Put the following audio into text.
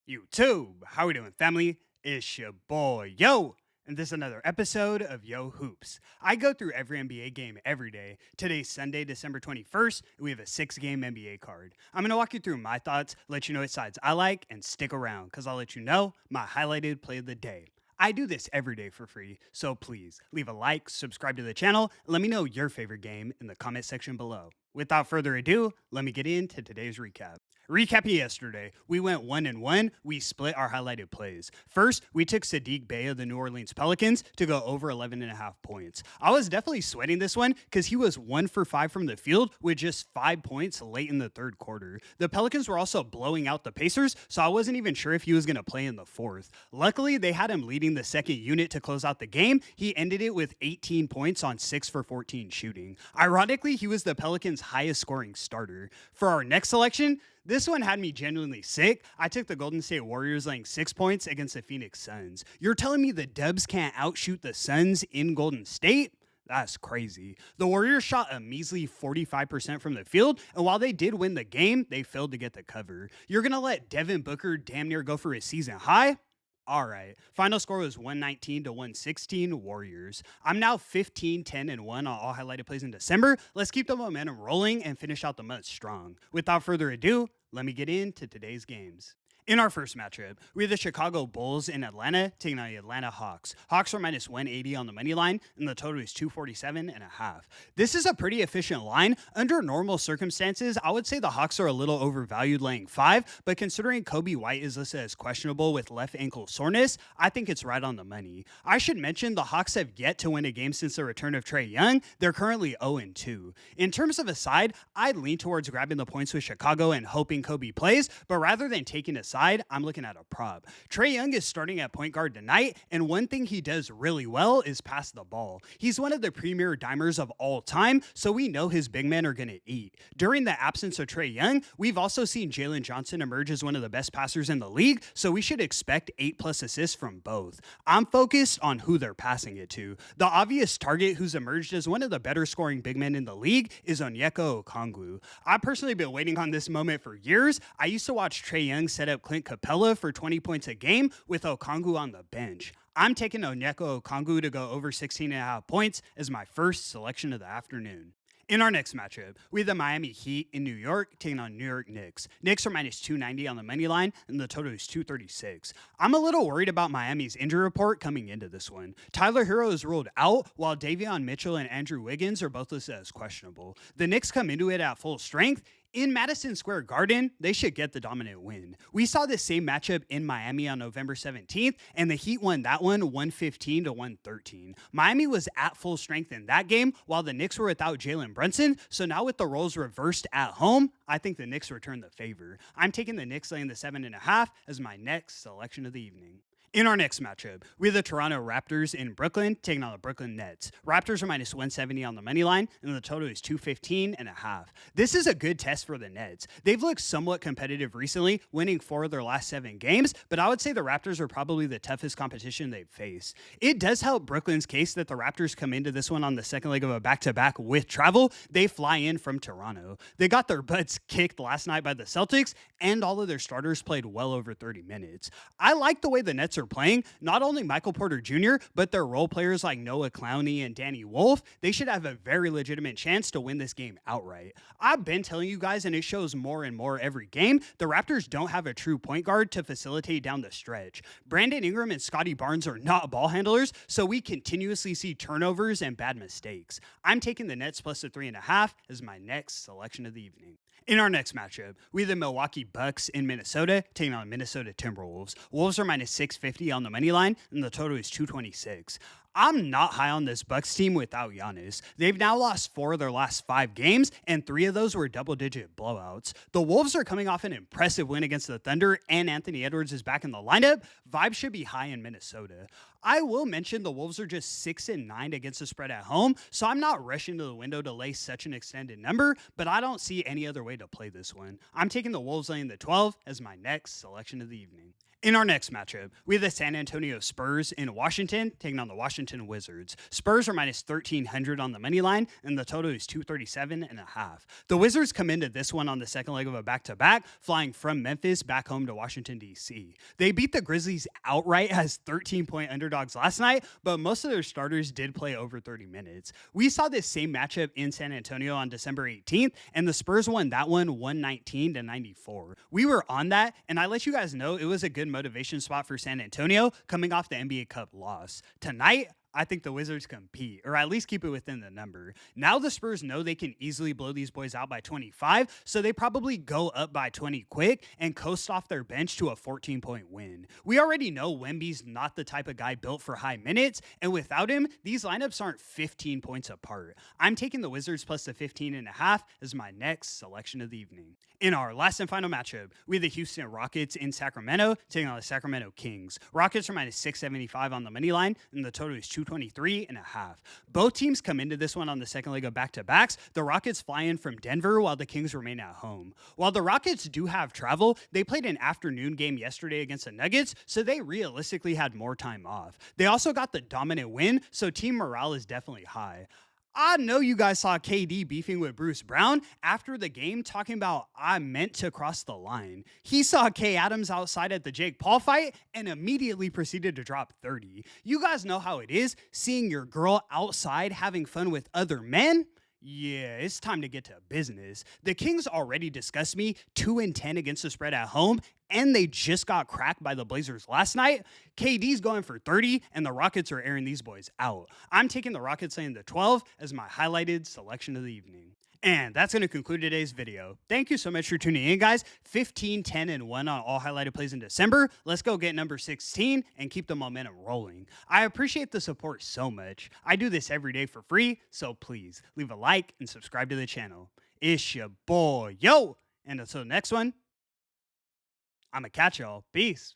YouTube, how we doing, family? It's your boy, Yo, and this is another episode of Yo Hoops. I go through every NBA game every day. Today's Sunday, December 21st, and we have a 6-game NBA card. I'm going to walk you through my thoughts, let you know what sides I like, and stick around, because I'll let you know my highlighted play of the day. I do this every day for free, so please leave a like, subscribe to the channel, and let me know your favorite game in the comment section below. Without further ado, let me get into today's recap. Recapping yesterday, we went 1-1. We split our highlighted plays. First, we took Sadiq Bey of the New Orleans Pelicans to go over 11.5 points. I was definitely sweating this one because he was 1 for 5 from the field with just 5 points late in the third quarter. The Pelicans were also blowing out the Pacers, so I wasn't even sure if he was going to play in the fourth. Luckily, they had him leading the second unit to close out the game. He ended it with 18 points on 6 for 14 shooting. Ironically, he was the Pelicans' highest scoring starter. For our next selection, this one had me genuinely sick. I took the Golden State Warriors laying 6 points against the Phoenix Suns. You're telling me the Dubs can't outshoot the Suns in Golden State? That's crazy. The Warriors shot a measly 45% from the field, and while they did win the game, they failed to get the cover. You're going to let Devin Booker damn near go for his season high? All right. Final score was 119 to 116 Warriors. I'm now 15, 10, and 1 on all highlighted plays in December. Let's keep the momentum rolling and finish out the month strong. Without further ado, let me get into today's games. In our first matchup, we have the Chicago Bulls in Atlanta taking on the Atlanta Hawks. Hawks are minus 180 on the money line, and the total is 247.5. This is a pretty efficient line. Under normal circumstances, I would say the Hawks are a little overvalued laying 5, but considering Kobe White is listed as questionable with left ankle soreness, I think it's right on the money. I should mention the Hawks have yet to win a game since the return of Trae Young. They're currently 0-2. In terms of a side, I'd lean towards grabbing the points with Chicago and hoping Kobe plays, but rather than taking a side, I'm looking at a prop. Trae Young is starting at point guard tonight, and one thing he does really well is pass the ball. He's one of the premier dimers of all time, so we know his big men are going to eat. During the absence of Trae Young, we've also seen Jalen Johnson emerge as one of the best passers in the league, so we should expect 8+ assists from both. I'm focused on who they're passing it to. The obvious target who's emerged as one of the better scoring big men in the league is Onyeka Okongwu. I've personally been waiting on this moment for years. I used to watch Trae Young set up Clint Capella for 20 points a game with Okongwu on the bench. I'm taking Onyeka Okongwu to go over 16.5 points as my first selection of the afternoon. In our next matchup, we have the Miami Heat in New York taking on New York Knicks. Knicks are minus 290 on the money line, and the total is 236. I'm a little worried about Miami's injury report coming into this one. Tyler Hero is ruled out, while Davion Mitchell and Andrew Wiggins are both listed as questionable. The Knicks come into it at full strength. In Madison Square Garden, they should get the dominant win. We saw this same matchup in Miami on November 17th, and the Heat won that one 115 to 113. Miami was at full strength in that game, while the Knicks were without Jalen Brunson, so now with the roles reversed at home, I think the Knicks return the favor. I'm taking the Knicks laying the 7.5 as my next selection of the evening. In our next matchup, we have the Toronto Raptors in Brooklyn taking on the Brooklyn Nets. Raptors are minus 170 on the money line, and the total is 215.5. This is a good test for the Nets. They've looked somewhat competitive recently, winning 4 of their last 7 games, but I would say the Raptors are probably the toughest competition they've faced. It does help Brooklyn's case that the Raptors come into this one on the second leg of a back-to-back with travel. They fly in from Toronto. They got their butts kicked last night by the Celtics, and all of their starters played well over 30 minutes. I like the way the Nets are playing. Not only Michael Porter Jr., but their role players like Noah Clowney and Danny Wolf, they should have a very legitimate chance to win this game outright. I've been telling you guys, and it shows more and more every game, the Raptors don't have a true point guard to facilitate down the stretch. Brandon Ingram and Scotty Barnes are not ball handlers, so we continuously see turnovers and bad mistakes. I'm taking the Nets plus the 3.5 as my next selection of the evening. In our next matchup, we have the Milwaukee Bucks in Minnesota taking on Minnesota Timberwolves. Wolves are minus 650 on the money line, and the total is 226. I'm not high on this Bucks team without Giannis. They've now lost 4 of their last 5 games, and 3 of those were double-digit blowouts. The Wolves are coming off an impressive win against the Thunder, and Anthony Edwards is back in the lineup. Vibes should be high in Minnesota. I will mention the Wolves are just 6-9 against the spread at home, so I'm not rushing to the window to lay such an extended number, but I don't see any other way to play this one. I'm taking the Wolves laying the 12 as my next selection of the evening. In our next matchup, we have the San Antonio Spurs in Washington taking on the Washington Washington Wizards. Spurs are minus 1,300 on the money line, and the total is 237.5. The Wizards come into this one on the second leg of a back-to-back, flying from Memphis back home to Washington, D.C. They beat the Grizzlies outright as 13-point underdogs last night, but most of their starters did play over 30 minutes. We saw this same matchup in San Antonio on December 18th, and the Spurs won that one 119-94. We were on that, and I let you guys know it was a good motivation spot for San Antonio coming off the NBA Cup loss. Tonight, I think the Wizards compete, or at least keep it within the number. Now the Spurs know they can easily blow these boys out by 25, so they probably go up by 20 quick and coast off their bench to a 14-point win. We already know Wemby's not the type of guy built for high minutes, and without him, these lineups aren't 15 points apart. I'm taking the Wizards plus the 15.5 as my next selection of the evening. In our last and final matchup, we have the Houston Rockets in Sacramento taking on the Sacramento Kings. Rockets are minus 675 on the money line, and the total is 223.5. Both teams come into this one on the second leg of back-to-backs. The Rockets fly in from Denver while the Kings remain at home. While the Rockets do have travel, they played an afternoon game yesterday against the Nuggets, so they realistically had more time off. They also got the dominant win, so team morale is definitely high. I know you guys saw KD beefing with Bruce Brown after the game, talking about I meant to cross the line. He saw Kay Adams outside at the Jake Paul fight and immediately proceeded to drop 30. You guys know how it is, seeing your girl outside having fun with other men? Yeah, it's time to get to business. The Kings already discussed me 2-10 against the spread at home, and they just got cracked by the Blazers last night. KD's going for 30, and the Rockets are airing these boys out. I'm taking the Rockets laying the 12 as my highlighted selection of the evening. And that's going to conclude today's video. Thank you so much for tuning in, guys. 15, 10, and 1 on all highlighted plays in December. Let's go get number 16 and keep the momentum rolling. I appreciate the support so much. I do this every day for free, so please leave a like and subscribe to the channel. It's your boy, Yo! And until the next one, I'ma catch y'all. Peace.